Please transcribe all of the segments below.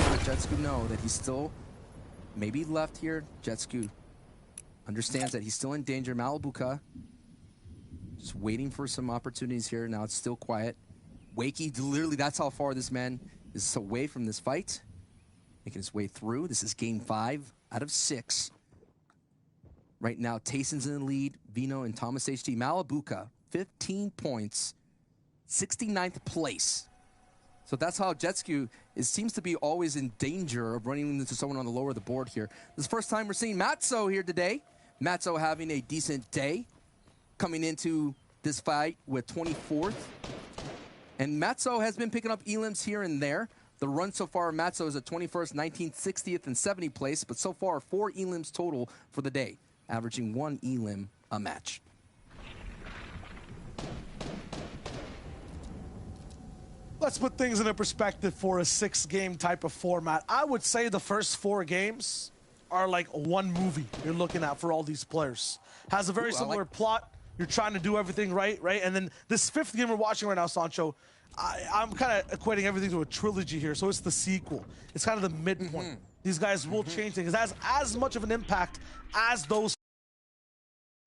let Jetsku know that he's still maybe left here. Jetsku understands that he's still in danger. Malabuka just waiting for some opportunities here. Now it's still quiet. Wakey, literally, that's how far this man is away from this fight. Making his way through. This is game 5 out of 6. Right now, Tayson's in the lead. Vino and Thomas HD. Malabuka, 15 points, 69th place. So that's how Jetsku seems to be always in danger of running into someone on the lower of the board here. This is the first time we're seeing Matzo here today. Matzo having a decent day, coming into this fight with 24th. And Matzo has been picking up elims here and there. The run so far, Matzo is at 21st, 19th, 60th, and 70th place, but so far 4 elims total for the day, averaging 1 elim a match. Let's put things into perspective for a 6-game type of format. I would say the first 4 games are like one movie you're looking at for all these players. Has a very similar plot. You're trying to do everything right? And then this 5th game we're watching right now, Sancho, I'm kind of equating everything to a trilogy here, so it's the sequel. It's kind of the midpoint. These guys will change things. It has as much of an impact as those.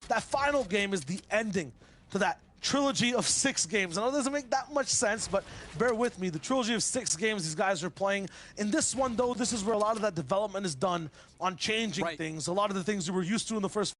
That final game is the ending to that trilogy of 6 games. I know it doesn't make that much sense, but bear with me. The trilogy of 6 games these guys are playing. In this one, though, this is where a lot of that development is done on changing things. A lot of the things we were used to in the first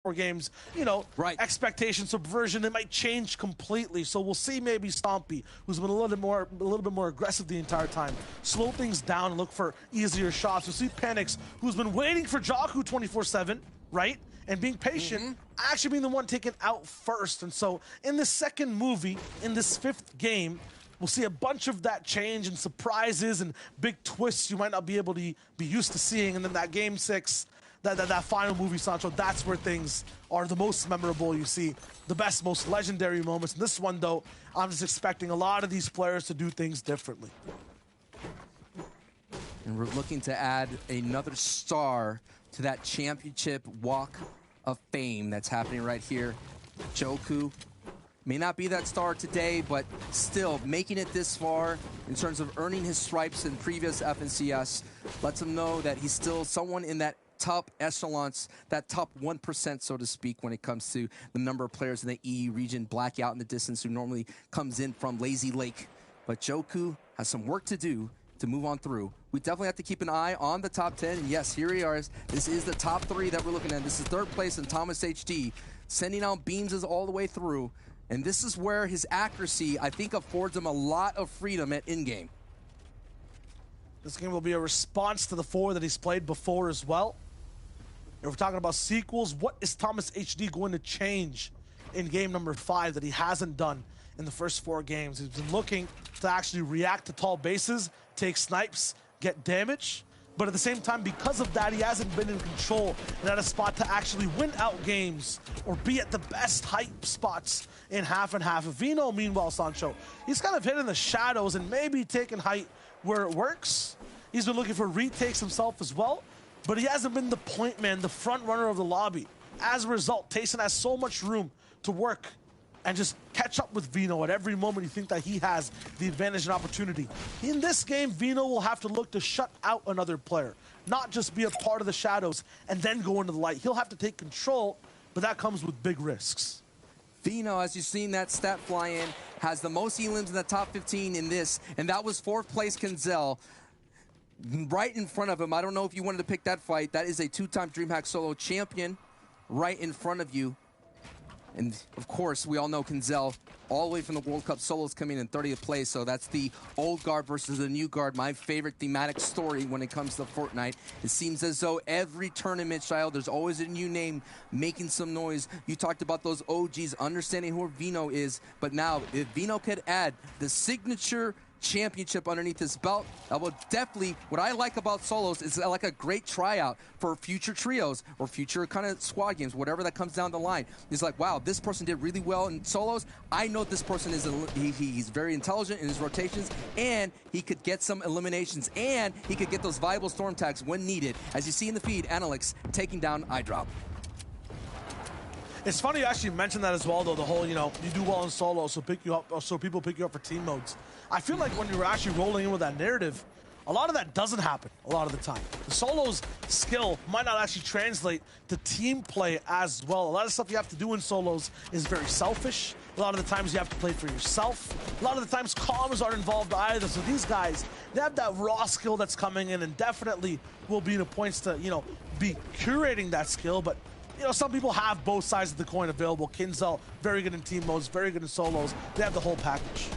4 games, you know, expectation, subversion, it might change completely. So we'll see maybe Stompy, who's been a little bit more aggressive the entire time, slow things down and look for easier shots. We'll see Penix, who's been waiting for Jaku 24/7, right? And being patient, actually being the one taken out first. And so in the second movie, in this 5th game, we'll see a bunch of that change and surprises and big twists you might not be able to be used to seeing. And then that game 6, that final movie, Sancho, that's where things are the most memorable. You see the best, most legendary moments. In this one, though, I'm just expecting a lot of these players to do things differently. And we're looking to add another star to that championship walk of fame that's happening right here. Joku may not be that star today, but still making it this far in terms of earning his stripes in previous FNCS lets him know that he's still someone in that top echelons, that top 1%, so to speak, when it comes to the number of players in the EU region. Blackout in the distance, who normally comes in from Lazy Lake. But Joku has some work to do to move on through. We definitely have to keep an eye on the top 10. And yes, here he is. This is the top 3 that we're looking at. This is 3rd place in Thomas HD, sending out beams all the way through. And this is where his accuracy, I think, affords him a lot of freedom at in-game. This game will be a response to the 4 that he's played before as well. If we're talking about sequels, what is Thomas HD going to change in game number 5 that he hasn't done in the first 4 games? He's been looking to actually react to tall bases, take snipes, get damage, but at the same time, because of that, he hasn't been in control and at a spot to actually win out games or be at the best hype spots in half and half. Vino, meanwhile, Sancho, he's kind of hit in the shadows and maybe taking height where it works. He's been looking for retakes himself as well, but he hasn't been the point man, the front runner of the lobby. As a result, Tayson has so much room to work and just catch up with Vino at every moment you think that he has the advantage and opportunity. In this game, Vino will have to look to shut out another player, not just be a part of the shadows and then go into the light. He'll have to take control, but that comes with big risks. Vino, as you've seen that stat fly in, has the most elims in the top 15 in this, and that was 4th place Kenzel. Right in front of him, I don't know if you wanted to pick that fight. That is a 2-time DreamHack solo champion right in front of you. And of course, we all know Kenzel, all the way from the World Cup solos, coming in 30th place. So that's the old guard versus the new guard. My favorite thematic story when it comes to Fortnite. It seems as though every tournament, Shiloh, there's always a new name making some noise. You talked about those OGs, understanding who Vino is. But now, if Vino could add the signature championship underneath his belt, that will definitely, what I like about solos is like a great tryout for future trios or future kind of squad games, whatever that comes down the line. It's like, wow, this person did really well in solos. I know this person is he's very intelligent in his rotations, and he could get some eliminations, and he could get those viable storm tags when needed. As you see in the feed, Analyx taking down iDrop. It's funny you actually mentioned that as well, though, the whole, you know, you do well in solo, so pick you up, so people pick you up for team modes. I feel like when you're actually rolling in with that narrative, a lot of that doesn't happen a lot of the time. The solo's skill might not actually translate to team play as well. A lot of stuff you have to do in solos is very selfish. A lot of the times you have to play for yourself. A lot of the times comms aren't involved either. So these guys, they have that raw skill that's coming in and definitely will be in the points to, you know, be curating that skill. But, you know, some people have both sides of the coin available. Kinzel, very good in team modes, very good in solos. They have the whole package.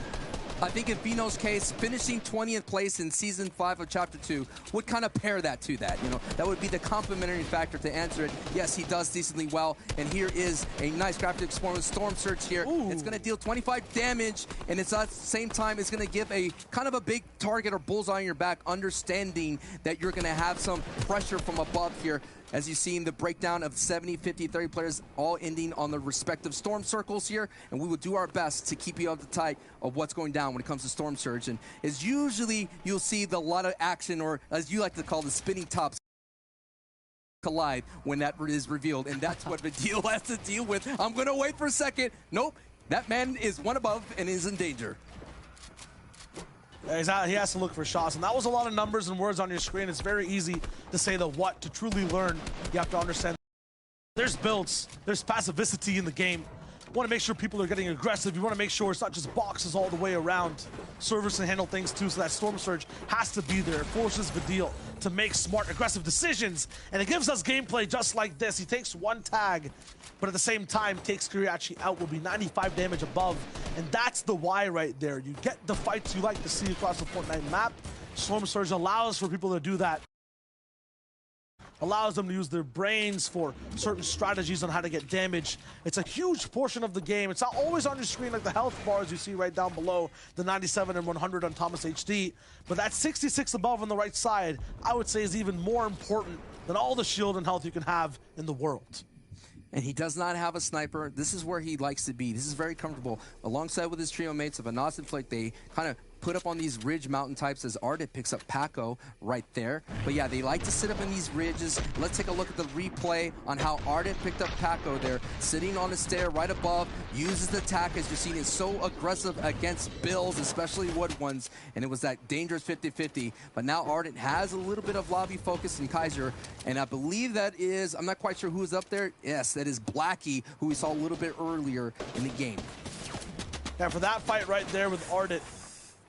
I think in Vino's case, finishing 20th place in Season 5 of Chapter 2 would kind of pair that to that. You know, that would be the complementary factor to answer it. Yes, he does decently well, and here is a nice graphic explorer with Storm Surge here. Ooh. It's going to deal 25 damage, and it's at the same time, it's going to give a kind of a big target or bullseye on your back, understanding that you're going to have some pressure from above here. As you see in the breakdown of 70, 50, 30 players all ending on the respective storm circles here, and we will do our best to keep you up to tight of what's going down when it comes to Storm Surge. And is usually you'll see the lot of action, or as you like to call the spinning tops, collide when that is revealed, and that's what Vidil has to deal with. I'm going to wait for a second. Nope, that man is one above and is in danger. He has to look for shots, and that was a lot of numbers and words on your screen. It's very easy to say the what. To truly learn, you have to understand there's builds, there's passivity in the game. You want to make sure people are getting aggressive. You want to make sure it's not just boxes all the way around. Servers can handle things too, so that Storm Surge has to be there. It forces Vidil to make smart, aggressive decisions, and it gives us gameplay just like this. He takes one tag, but at the same time takes Kiriachi out, will be 95 damage above, and that's the why right there. You get the fights you like to see across the Fortnite map. Storm Surge allows for people to do that. Allows them to use their brains for certain strategies on how to get damage. It's a huge portion of the game. It's not always on your screen like the health bars you see right down below, the 97 and 100 on Thomas HD, but that 66 above on the right side, I would say is even more important than all the shield and health you can have in the world. And he does not have a sniper. This is where he likes to be. This is very comfortable. Alongside with his trio mates of Anas and Flick, they kind of put up on these ridge mountain types as Ardit picks up Paco right there. But yeah, they like to sit up in these ridges. Let's take a look at the replay on how Ardit picked up Paco there, sitting on a stair right above, uses the attack as you're seeing is so aggressive against builds, especially wood ones, and it was that dangerous 50-50. But now Ardit has a little bit of lobby focus in Kaiser, and I believe that is, I'm not quite sure who's up there. Yes, that is Blackie, who we saw a little bit earlier in the game. Yeah, for that fight right there with Ardit,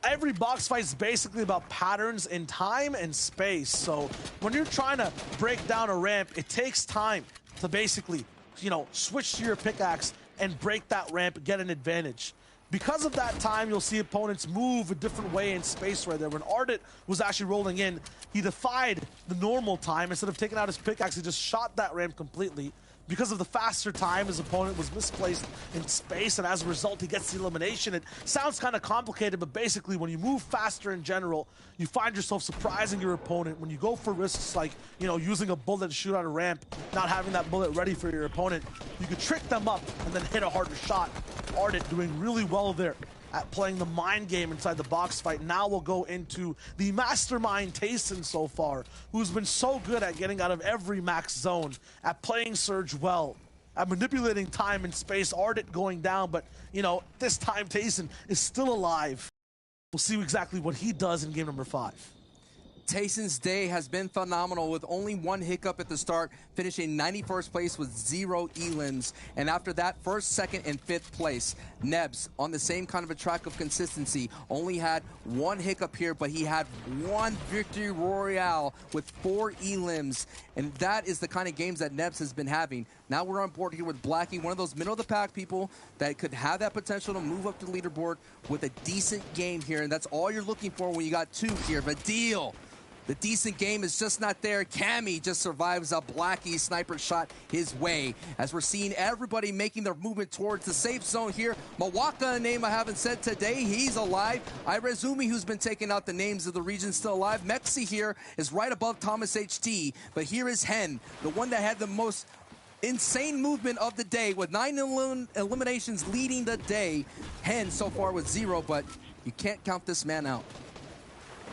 every box fight is basically about patterns in time and space. So when you're trying to break down a ramp, it takes time to basically, you know, switch to your pickaxe and break that ramp, get an advantage. Because of that time, you'll see opponents move a different way in space right there. When Ardit was actually rolling in, he defied the normal time. Instead of taking out his pickaxe, he just shot that ramp completely. Because of the faster time, his opponent was misplaced in space, and as a result, he gets the elimination. It sounds kind of complicated, but basically, when you move faster in general, you find yourself surprising your opponent. When you go for risks like, you know, using a bullet to shoot out a ramp, not having that bullet ready for your opponent, you could trick them up and then hit a harder shot. Ardit doing really well there at playing the mind game inside the box fight. Now we'll go into the mastermind Tayson so far, who's been so good at getting out of every max zone, at playing Surge well, at manipulating time and space. Ardit going down, but, you know, this time Tayson is still alive. We'll see exactly what he does in game number 5. Tayson's day has been phenomenal with only one hiccup at the start, finishing 91st place with 0 elims. And after that, 1st, 2nd, and 5th place. Nebs, on the same kind of a track of consistency, only had one hiccup here, but he had one victory royale with 4 elims. And that is the kind of games that Nebs has been having. Now we're on board here with Blackie, one of those middle-of-the-pack people that could have that potential to move up the leaderboard with a decent game here. And that's all you're looking for when you got 2 here. Vidil. The decent game is just not there. Cammy just survives a Blackie sniper shot his way. As we're seeing everybody making their movement towards the safe zone here. Mawaka, a name I haven't said today, he's alive. Irezumi, who's been taking out the names of the region, still alive. Mexi here is right above Thomas HT. But here is Hen, the one that had the most insane movement of the day with 9 eliminations leading the day. Hen so far with 0, but you can't count this man out.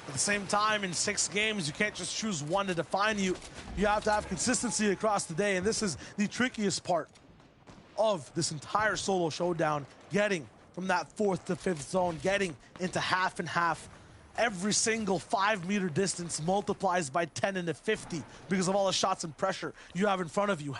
At the same time, in 6 games, you can't just choose one to define you. You have to have consistency across the day, and this is the trickiest part of this entire solo showdown, getting from that 4th to 5th zone, getting into half and half. every single 5-meter distance multiplies by 10 into 50 because of all the shots and pressure you have in front of you.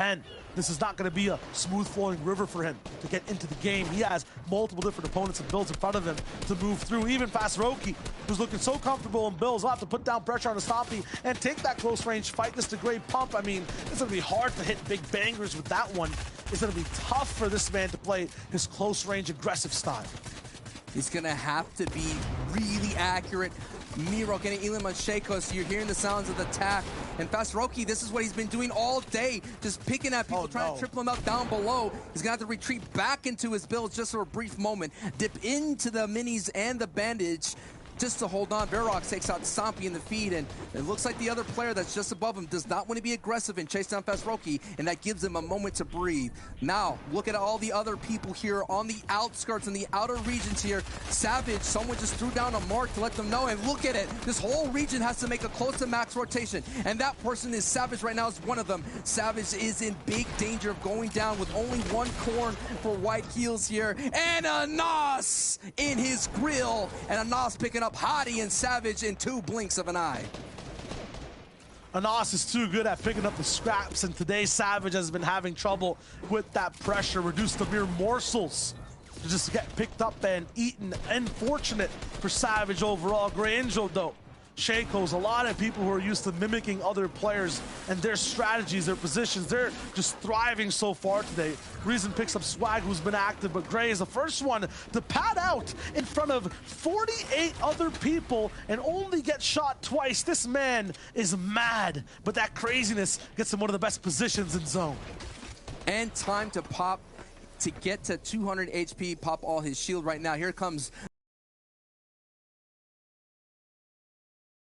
This is not going to be a smooth-flowing river for him to get into the game. He has multiple different opponents and builds in front of him to move through. Even Fasroki, who's looking so comfortable in builds, will have to put down pressure on the Stompy and take that close-range fight. This degrade pump, I mean, it's going to be hard to hit big bangers with that one. It's going to be tough for this man to play his close-range aggressive style. He's going to have to be really accurate. Miro getting Elim on Shaco, so you're hearing the sounds of the attack. And Fasroki, this is what he's been doing all day, just picking at people, trying to triple him out down below. He's going to have to retreat back into his build just for a brief moment, dip into the minis and the bandage just to hold on. Verox takes out Stompy in the feed, and it looks like the other player that's just above him does not want to be aggressive and chase down Fasroki, and that gives him a moment to breathe. Now, look at all the other people here on the outskirts and the outer regions here. Savage, someone just threw down a mark to let them know, and look at it. This whole region has to make a close to max rotation, and that person is Savage right now, is one of them. Savage is in big danger of going down with only one corn for white heals here, and a Nos in his grill, and a Nos picking up Hottie and Savage in 2 blinks of an eye. Anas is too good at picking up the scraps, and today Savage has been having trouble with that pressure, reduced to mere morsels to just get picked up and eaten. Unfortunate for Savage overall. Grey Angel, though, Shaco's, a lot of people who are used to mimicking other players and their strategies, their positions, they're just thriving so far today. Reason picks up Swag, who's been active, but Grey is the first one to pad out in front of 48 other people and only get shot twice. This man is mad, but that craziness gets him one of the best positions in zone. And time to pop to get to 200 HP, pop all his shield right now. Here comes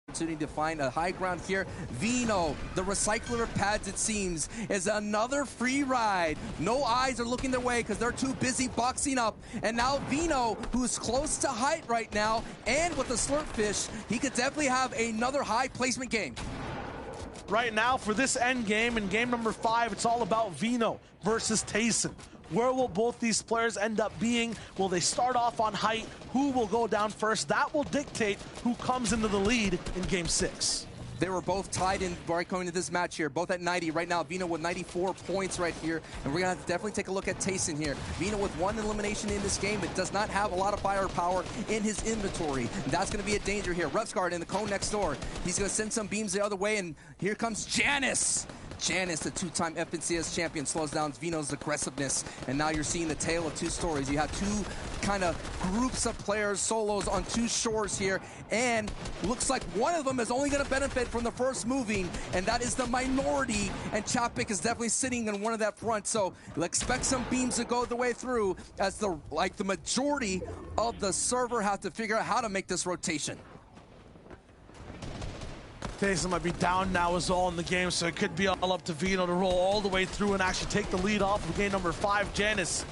opportunity to find a high ground here. Vino, the recycler of pads, it seems, is another free ride. No eyes are looking their way because they're too busy boxing up. And now Vino, who's close to height right now, and with the slurp fish, he could definitely have another high placement game. Right now, for this end game, in game number 5, it's all about Vino versus Tayson. Where will both these players end up being? Will they start off on height? Who will go down first? That will dictate who comes into the lead in game 6. They were both tied in right going into this match here, both at 90. Right now, Vino with 94 points right here, and we're going to definitely take a look at Tayson here. Vino with 1 elimination in this game, but does not have a lot of firepower in his inventory. That's going to be a danger here. Repsguard in the cone next door. He's going to send some beams the other way, and here comes Janice. Janice, the 2-time FNCS champion, slows down Vino's aggressiveness, and now you're seeing the tale of 2 stories. You have 2 kind of groups of players, solos on 2 shores here, and looks like one of them is only going to benefit from the first moving, and that is the minority, and Chapik is definitely sitting in one of that front, so expect some beams to go the way through as the majority of the server have to figure out how to make this rotation. Tayson might be down now as all in the game, so it could be all up to Vino to roll all the way through and actually take the lead off of game number 5. Janice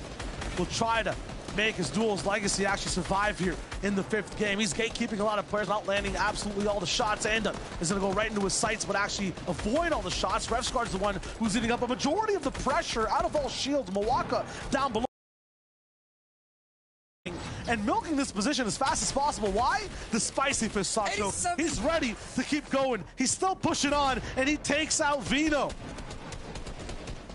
will try to make his duel's legacy actually survive here in the 5th game. He's gatekeeping a lot of players, not landing absolutely all the shots, and is going to go right into his sights, but actually avoid all the shots. Refsguard's the one who's eating up a majority of the pressure out of all shields. Mwaka down below, and milking this position as fast as possible. Why? The spicy fish, Sancho. He's ready to keep going. He's still pushing on, and he takes out Vino.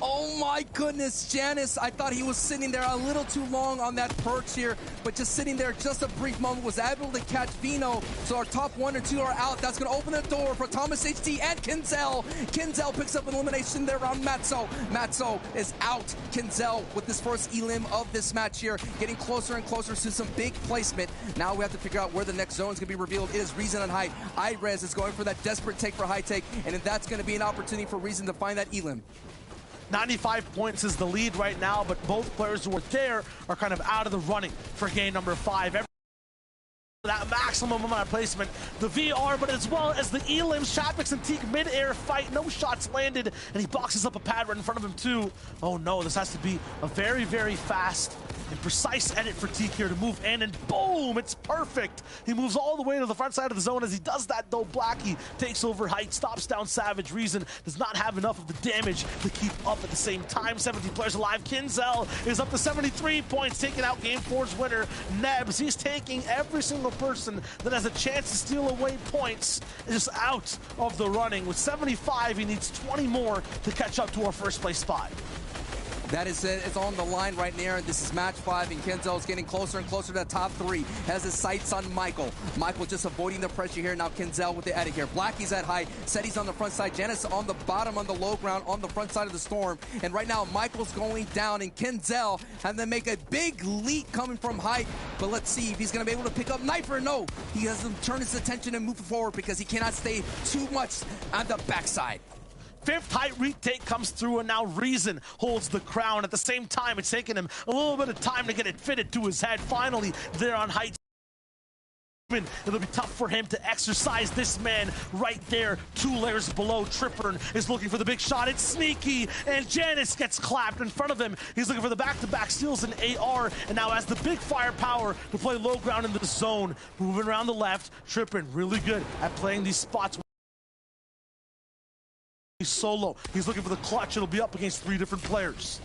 Oh my goodness, Janice, I thought he was sitting there a little too long on that perch here, but just sitting there just a brief moment, was able to catch Vino, so our top 1 or 2 are out. That's going to open the door for Thomas HD and Kinzel. Kinzel picks up an elimination there on Matzo. Matzo is out. Kinzel with this first elim of this match here, getting closer and closer to some big placement. Now we have to figure out where the next zone is going to be revealed. It is Reason on height. Irez is going for that desperate take for high take, and then that's going to be an opportunity for Reason to find that elim. 95 points is the lead right now, but both players who are there are kind of out of the running for game number 5. That maximum amount of placement, the VR, but as well as the elims. Chapix and Teak mid-air fight, no shots landed, and he boxes up a pad right in front of him too. Oh no, this has to be a very, very fast and precise edit for Teak here to move in, and boom, it's perfect. He moves all the way to the front side of the zone. As he does that though, Blackie takes over height, stops down Savage. Reason does not have enough of the damage to keep up at the same time. 70 players alive. Kinzel is up to 73 points, taking out game 4's winner, Nebs. He's taking every single person that has a chance to steal away points is just out of the running. With 75, he needs 20 more to catch up to our first place spot. That is it. It's on the line right there. This is match 5, and Kenzel's getting closer and closer to the top 3. Has his sights on Michael. Michael just avoiding the pressure here. Now Kenzel with the edit here. Blackie's at high. Seti's on the front side. Janice on the bottom on the low ground on the front side of the storm. And right now Michael's going down, and Kenzel having to make a big leap coming from height. But let's see if he's going to be able to pick up Knifer. No, he has to turn his attention and move forward because he cannot stay too much on the backside. 5th height retake comes through, and now Reason holds the crown. At the same time, it's taken him a little bit of time to get it fitted to his head. Finally, there on height. It'll be tough for him to exercise this man right there, 2 layers below. Tripper is looking for the big shot. It's sneaky, and Janice gets clapped in front of him. He's looking for the back-to-back steals an AR, and now has the big firepower to play low ground in the zone. Moving around the left, Tripper really good at playing these spots. He's solo. He's looking for the clutch. It'll be up against 3 different players.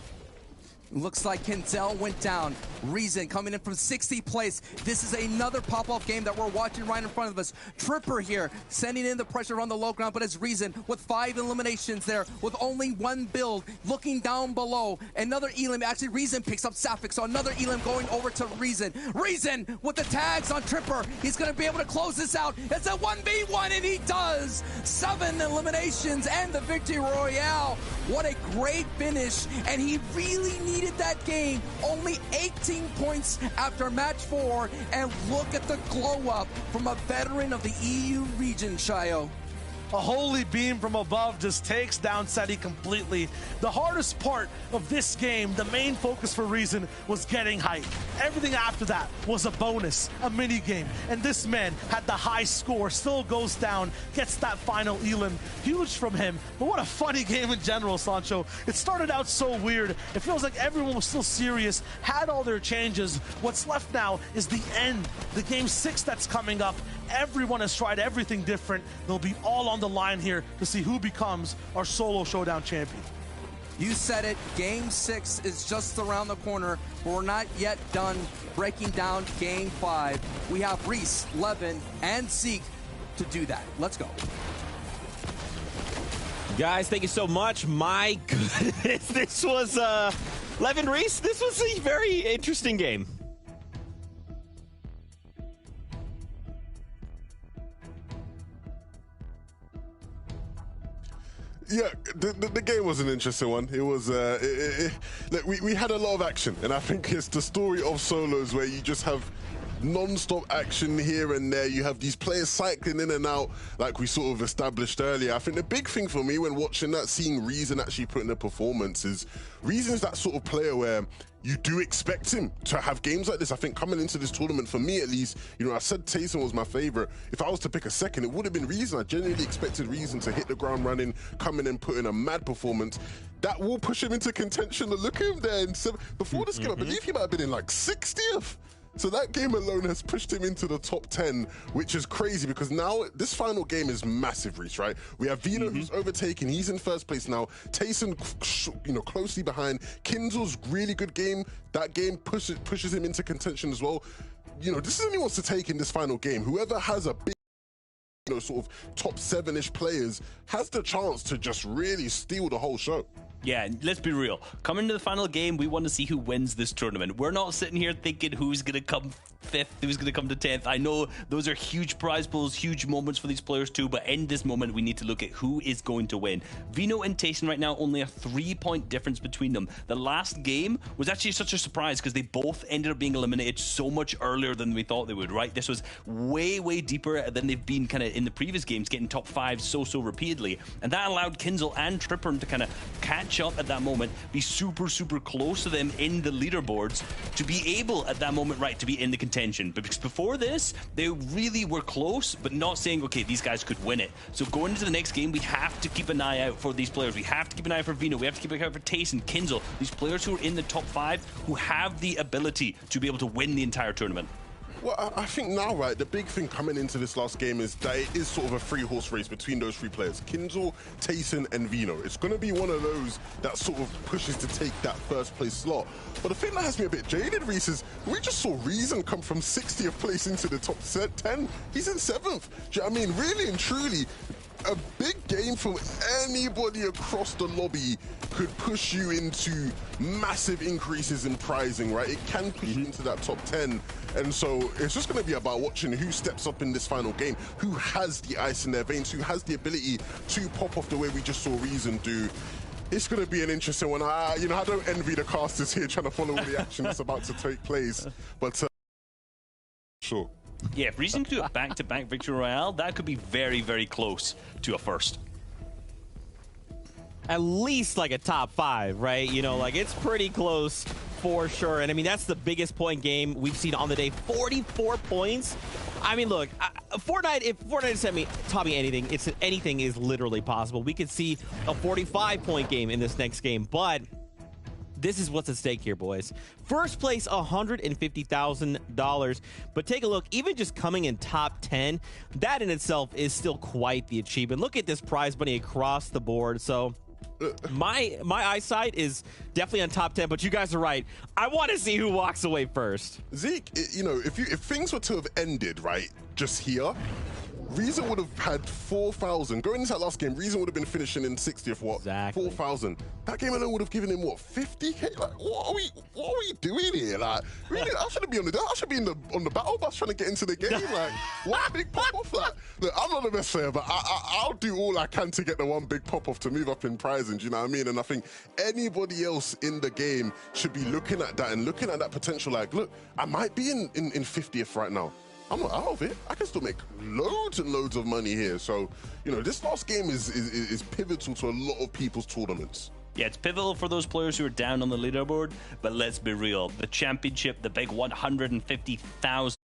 Looks like Kenzel went down. Reason coming in from 60th place. This is another pop-off game that we're watching right in front of us. Tripper here sending in the pressure on the low ground, but it's Reason with 5 eliminations there with only 1 build. Looking down below, another Elim. Actually, Reason picks up Sapphic, so another Elim going over to Reason. Reason with the tags on Tripper. He's going to be able to close this out. It's a 1v1, and he does. 7 eliminations and the victory royale. What a great finish, and he really needed that game. Only 18 points after match 4, and look at the glow up from a veteran of the EU region, Shayo. A holy beam from above just takes down Seti completely. The hardest part of this game, the main focus for Reason, was getting height. Everything after that was a bonus, a mini game, and this man had the high score, still goes down, gets that final Elim. Huge from him, but what a funny game in general, Sancho. It started out so weird. It feels like everyone was still serious, had all their changes. What's left now is the end, the game 6 that's coming up. Everyone has tried everything different. They'll be all on the line here to see who becomes our solo showdown champion. You said it, game 6 is just around the corner, but we're not yet done breaking down game 5. We have Reese, Levin, and Zeke to do that. Let's go. Guys, thank you so much. My goodness, this was, Levin, Reese, this was a very interesting game. Yeah, the game was an interesting one. It was, look, we had a lot of action, and I think it's the story of solos where you just have non-stop action here and there. You have these players cycling in and out like we sort of established earlier. I think the big thing for me when watching that, seeing Reason actually put in a performance, is Reason's that sort of player where you do expect him to have games like this. I think coming into this tournament, for me at least, you know, I said Tayson was my favorite. If I was to pick a second, it would have been Reason. I genuinely expected Reason to hit the ground running, come in and put in a mad performance. That will push him into contention. Look at him there. Before this game, I believe he might have been in like 60th. So that game alone has pushed him into the top 10, which is crazy because now this final game is massive, Reach, right? We have Vino who's overtaken. He's in first place now. Tayson, you know, closely behind. Kinzel's really good game. That game pushes him into contention as well. You know, decision he wants to take in this final game. Whoever has a big, you know, sort of top 7-ish players has the chance to just really steal the whole show. Yeah, let's be real. Coming to the final game, we want to see who wins this tournament. We're not sitting here thinking who's going to come 5th, who's going to come to 10th. I know those are huge prize pools, huge moments for these players too, but in this moment, we need to look at who is going to win. Vino and Tayson right now, only a 3-point difference between them. The last game was actually such a surprise because they both ended up being eliminated so much earlier than we thought they would, right? This was way, way deeper than they've been kind of in the previous games, getting top 5 so repeatedly. And that allowed Kinzel and Tripper to kind of catch up at that moment, be super close to them in the leaderboards to be able at that moment, right, to be in the contention. But because before this, they really were close, but not saying, okay, these guys could win it. So going into the next game, we have to keep an eye out for these players. We have to keep an eye out for Vino. We have to keep an eye out for Tayson, Kinzel, these players who are in the top 5 who have the ability to be able to win the entire tournament. Well, I think now, right, the big thing coming into this last game is that it is sort of a three-horse race between those three players, Kinzel, Tayson, and Vino. It's going to be one of those that sort of pushes to take that first place slot. But the thing that has me a bit jaded, Reese, is we just saw Reason come from 60th place into the top 10. He's in 7th. Do you know what I mean? Really and truly, a big game from anybody across the lobby could push you into massive increases in pricing, right? It can push you into that top 10. And so it's just going to be about watching who steps up in this final game, who has the ice in their veins, who has the ability to pop off the way we just saw Reason do. It's going to be an interesting one. I don't envy the casters here trying to follow all the action that's about to take place. But sure. Yeah, if Reason could do a back-to-back victory royale, that could be very, very close to a first. At least like a top 5, right? You know, like it's pretty close for sure. And I mean, that's the biggest point game we've seen on the day. 44 points. I mean, look, Fortnite, if Fortnite taught me anything, it's anything is literally possible. We could see a 45-point game in this next game, but this is what's at stake here, boys. First place, $150,000. But take a look, even just coming in top 10, that in itself is still quite the achievement. Look at this prize money across the board. So my eyesight is definitely on top 10, but you guys are right. I want to see who walks away first. Zeke, if things were to have ended, right, just here, Reason would have had 4,000. Going into that last game, Reason would have been finishing in 60th, what? Exactly. 4,000. That game alone would have given him, what, 50K? Like, what are we doing here? Like, really, I shouldn't be on the battle bus trying to get into the game. Like, one big pop-off. Like, look, I'm not the best player, but I'll do all I can to get the one big pop-off to move up in pricing, do you know what I mean? And I think anybody else in the game should be looking at that and looking at that potential, like, look, I might be in 50th right now. I'm not out of it. I can still make loads and loads of money here. So, this last game is pivotal to a lot of people's tournaments. Yeah, it's pivotal for those players who are down on the leaderboard, but let's be real. The championship, the big 150,000